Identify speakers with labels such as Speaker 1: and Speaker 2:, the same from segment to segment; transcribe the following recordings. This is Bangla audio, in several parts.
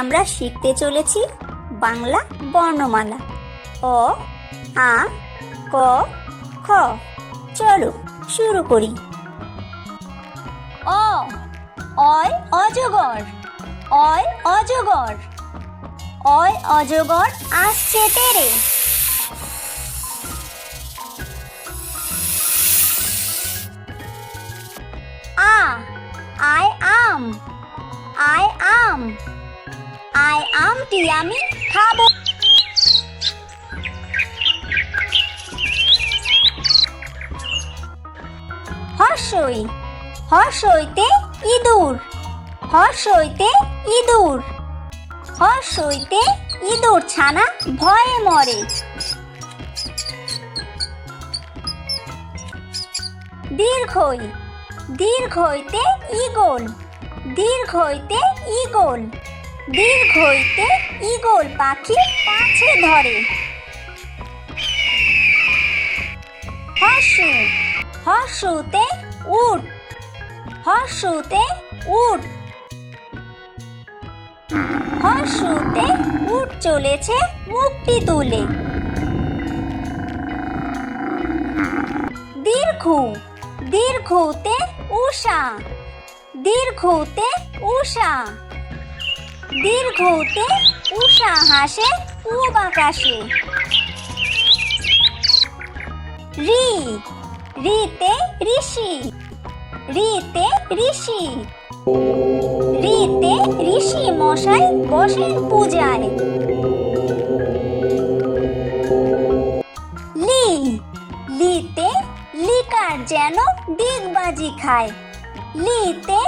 Speaker 1: আমরা শিখতে চলেছি বাংলা বর্ণমালা অ আ ক খ। চলো শুরু করি। অ অয় অজগর, অয় অজগর, অয় অজগর আসছে তেরে। আ আয় আম, আয় আম, আয় আমটি আমি খাবো। হর্ষই হর্ষইতে ইঁদুর, হর্ষইতে ইঁদুর, হর্ষইতে ইঁদুর ছানা ভয়ে মরে। দীর্ঘই দীর্ঘইতে ঈগল, দীর্ঘইতে ঈগল, দীর্ঘইতে ঈগল পাখি পাছে ধরে। হর্ষু হর্ষুতে উট, হর্ষুতে উট, হর্ষুতে উট চলেছে মুখটি তুলে। দীর্ঘু দীর্ঘুতে উষা, দীর্ঘুতে উষা, দীর্ঘুতে উষা হাসে পূব আকাশে। রি রিতে ঋষি, রিতে ঋষি, রিতে ঋষি মশাই বসেন পূজায়। লি লিতে লিকার যেন ডিগবাজি খায়, লিতে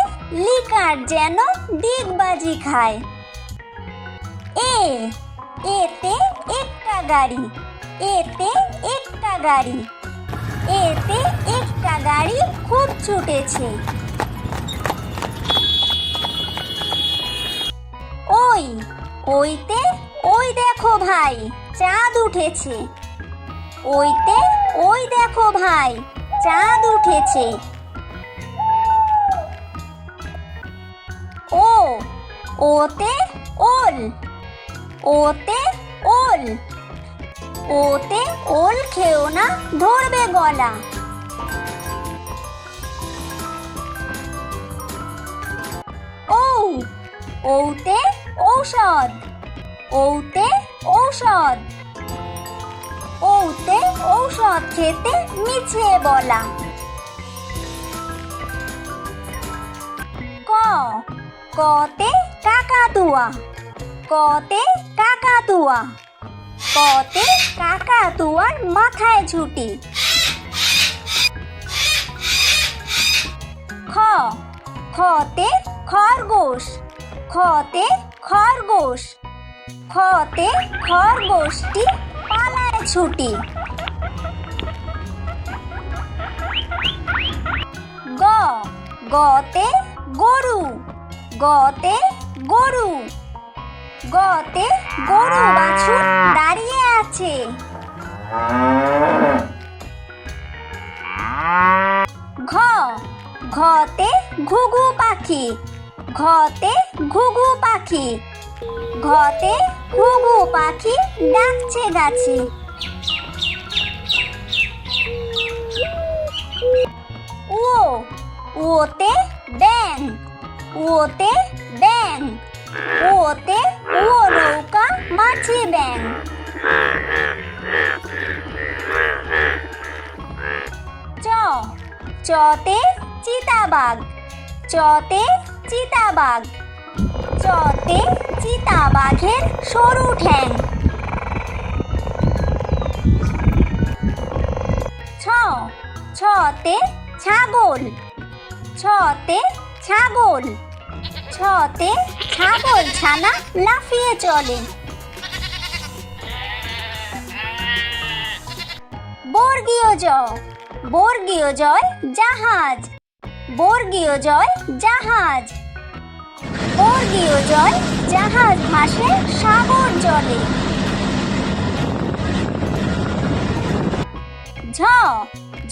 Speaker 1: লিকার যেন ডিগবাজি খায়। এ এতে একটা গাড়ি, এতে একটা গাড়ি, এতে একটা গাড়ি খুব ছুটেছে। ওই ওইতে ওই দেখো ভাই চাঁদ উঠেছে, ওইতে ওই দেখো ভাই চাঁদ উঠেছে। ও ওতে ওল, ওতে ওল, ওতে ওল খেও না ধরবে গলা। ও ওতে ঔষধ, ওতে ঔষধ, ওতে ঔষধ খেতে মিছিয়ে বলা। ক কতে কাকাতুয়া, কতে কাকাতুয়া, কতে কাকাতুয়ার মাথায় ঝুঁটি। খ খতে খরগোশ, খতে খরগোশ, খতে খরগোশটি পালায় ছুটি। গ গতে গরু, গতে গরু, গতে গরু বাছুর দাঁড়িয়ে আছে। ঘ ঘতে ঘুঘু পাখি, ঘতে ঘুঘু পাখি, ঘতে ঘুঘু পাখি ডাকছে গাছে। ও ওতে ব্যাঙ, ওতে ব্যাঙ, ওতে ও নৌকা মাছে ব্যাঙ। চ চতে চিতাবাঘ, চতে চিতাবাঘ, চতে চিতাবাঘের সরু ঠ্যাং। ছ ছতে ছাগল, ছতে ছাগল, ছতে ছাগল ছানা লাফিয়ে চলে। বর্গীয় জ বর্গীয় জয় জাহাজ, বর্গীয় জয় জাহাজ, বর্গীয় জয় জাহাজ ভাসে সাগর জলে। ঝ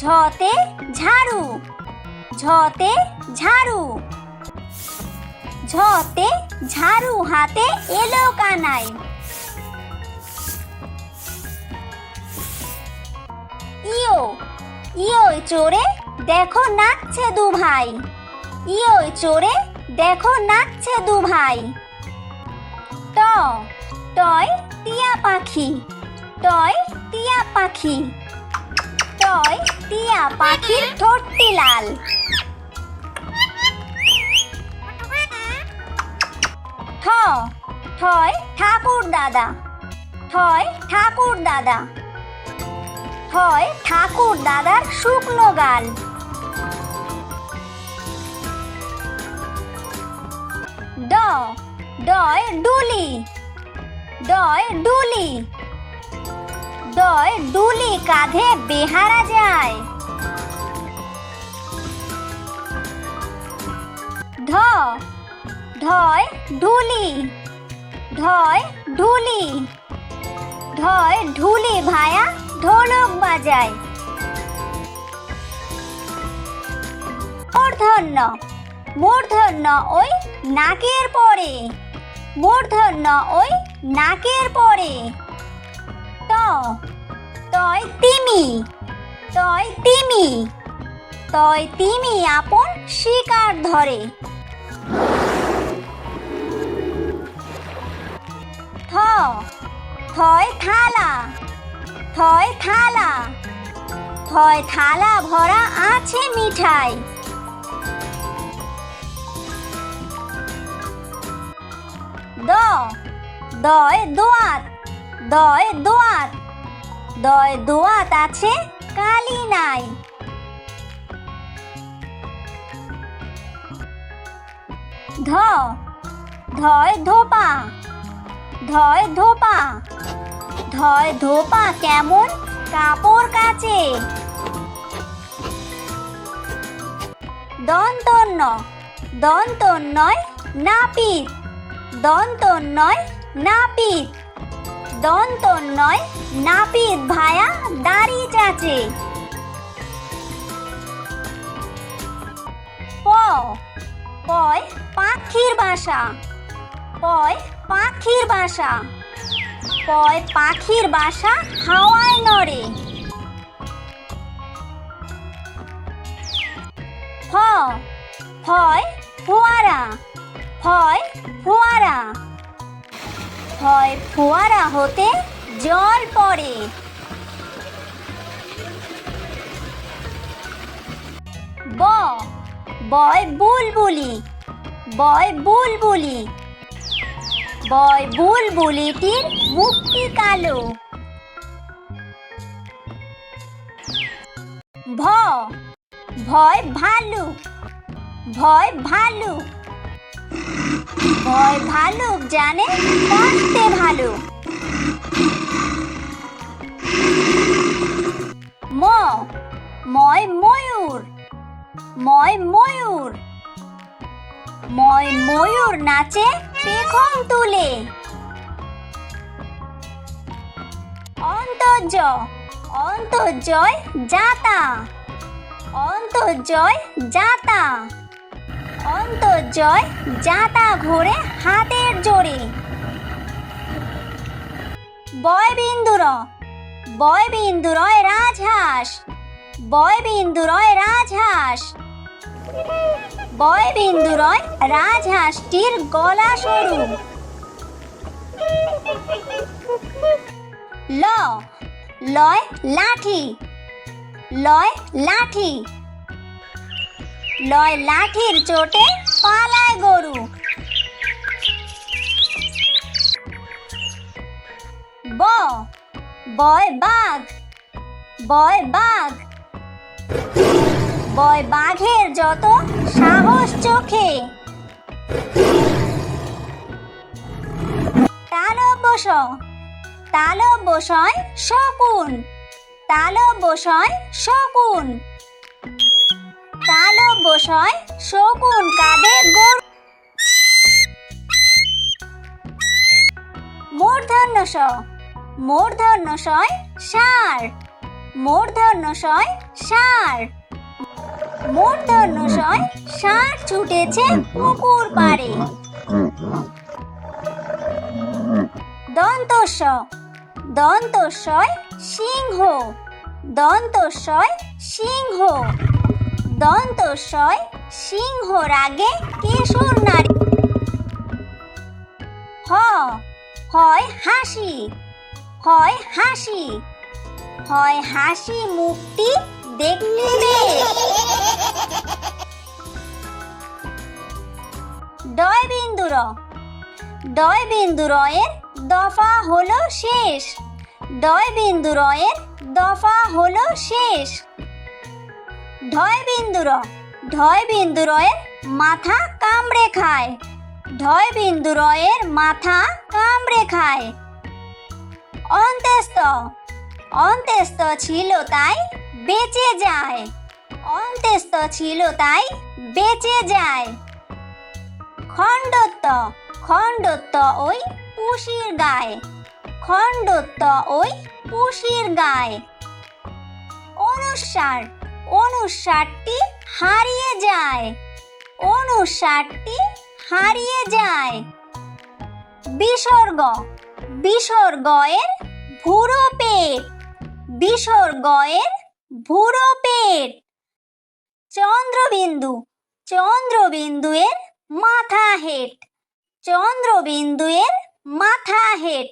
Speaker 1: ঝতে ঝাড়ু, ঝতে ঝাড়ু, ঝতে ঝাড়ু হাতে এলো কানাই। ইয়ো ইয়োয় চড়ে দেখো নাচছে দু ভাই। ইয়োয় চড়ে দেখো নাচছে দু ভাই। ট টয় টিয়া পাখি। টয় টিয়া পাখি। টয় টিয়া পাখির ঠোঁটটি লাল। ঠ ঠয় ঠাকুর দাদা। ঠয় ঠাকুর দাদা। ঠয় ঠাকুর দাদার শুকনো গাল। ড ডয় ডুলি। ডয় ডুলি। ডয় ডুলি কাঁধে বেহারা যায়। ঢ ঢয় ঢুলি। ঢয় ঢুলি। ঢয় ঢুলি ভায়া ঢোলক বাজায়। মূর্ধন্য মূর্ধন্য ওই নাকের পরে। মূর্ধন্য ওই নাকের পরে। ত তয় তিমি। তয় তিমি। তয় তিমি আপন শিকার ধরে। থ থয় থালা। থয় থালা। থয় থালা ভরা আছে মিঠাই। দ দয় দোয়াত। দয় দোয়াত। দয় দোয়াত আছে কালি নাই। ধ ধয় ধোপা। ধয় ধোপা। ধয় ধোপা কেমন কাপড় কাচে। দন্তন্য দন্তন্যয় নাপিত। দন্তন্যয় নাপিত। দন্তন্যয় নাপিত ভায়া দাড়ি চাচে। প পয় পাখির বাসা। পয় পাখির বাসা। পয় পাখির বাসা হাওয়ায় নড়ে। ফ ফয় ফোয়ারা। ফয় ফোয়ারা। ফয় ফোয়ারা হতে জল পড়ে। ব বয় বুলবুলি। বয় বুলবুলি। বয় বুলবুলিটির মুখটি কালো। ভ ভয় ভালুক। ভয় ভালুক। ভয় ভালুক জানে বাঁচতে ভালো। ম ময় ময়ূর। ময় ময়ূর। ময় ময়ূর নাচে পেখম তুলে। অন্তর্য অন্তর্জয় যাতা। অন্তর্জয় যাতা। অন্তর্জয় যাতা ঘোরে হাতের জোরে। বয়বিন্দুর বয়বিন্দুরয় রাজহাঁস। বয়বিন্দুরয় রাজহাঁস। বয়বিন্দুরয় রাজহাঁসটির গলা সরু। ল লয় লাঠি। লয় লাঠি। লয় লাঠির চোটে পালায় গরু। ব বয় বাঘ। বয় বাঘ। বয় বাঘের যত সাহস চোখে। তালব্যস তালব্যসয় শকুন। তালব্যসয় শকুন। তালব্যসয় শকুন কাঁধে গরু। মূর্ধন্য ষ মূর্ধন্য শয় ষাঁড়। মূর্ধন্য শয় ষাঁড়। মূর্ধন্যষয় ষাঁড় ছুটেছে পুকুর পাড়ে। দন্তস্ব দন্তস্বয় সিংহ, দন্তস্বয় সিংহ, দন্তস্বয় সিংহর আগে কেশর নারী। হয় হাসি, হয় হাসি, হয় হাসি মুখটি দেখতে বেশ। ডয় বিন্দু র, ডয় বিন্দু রয়ের দফা হলো শেষ, ডয় বিন্দু রয়ের দফা হলো শেষ। ঢয় বিন্দু র, ঢয় বিন্দু রয়ের মাথা কামড়ে খায়, ঢয় বিন্দু রয়ের মাথা কামড়ে খায়। অন্ত্যেস্ত, অন্ত্যেস্ত ছিল তাই বেঁচে যায়, অন্ত্যেস্ত ছিল তাই বেঁচে যায়। খণ্ডত্ব, খণ্ডত্ব ওই পুষির গায়ে, খণ্ডত্ব ওই পুষির গায়ে। অনুস্বার, অনুস্বারটি হারিয়ে যায়, অনুস্বারটি হারিয়ে যায়। বিসর্গ, বিসর্গ এর ভুরো পেট, বিসর্গ এর ভুরো পেট। চন্দ্রবিন্দু, চন্দ্রবিন্দু এর মাথা হেট, চন্দ্রবিন্দু এর মাথা হেট।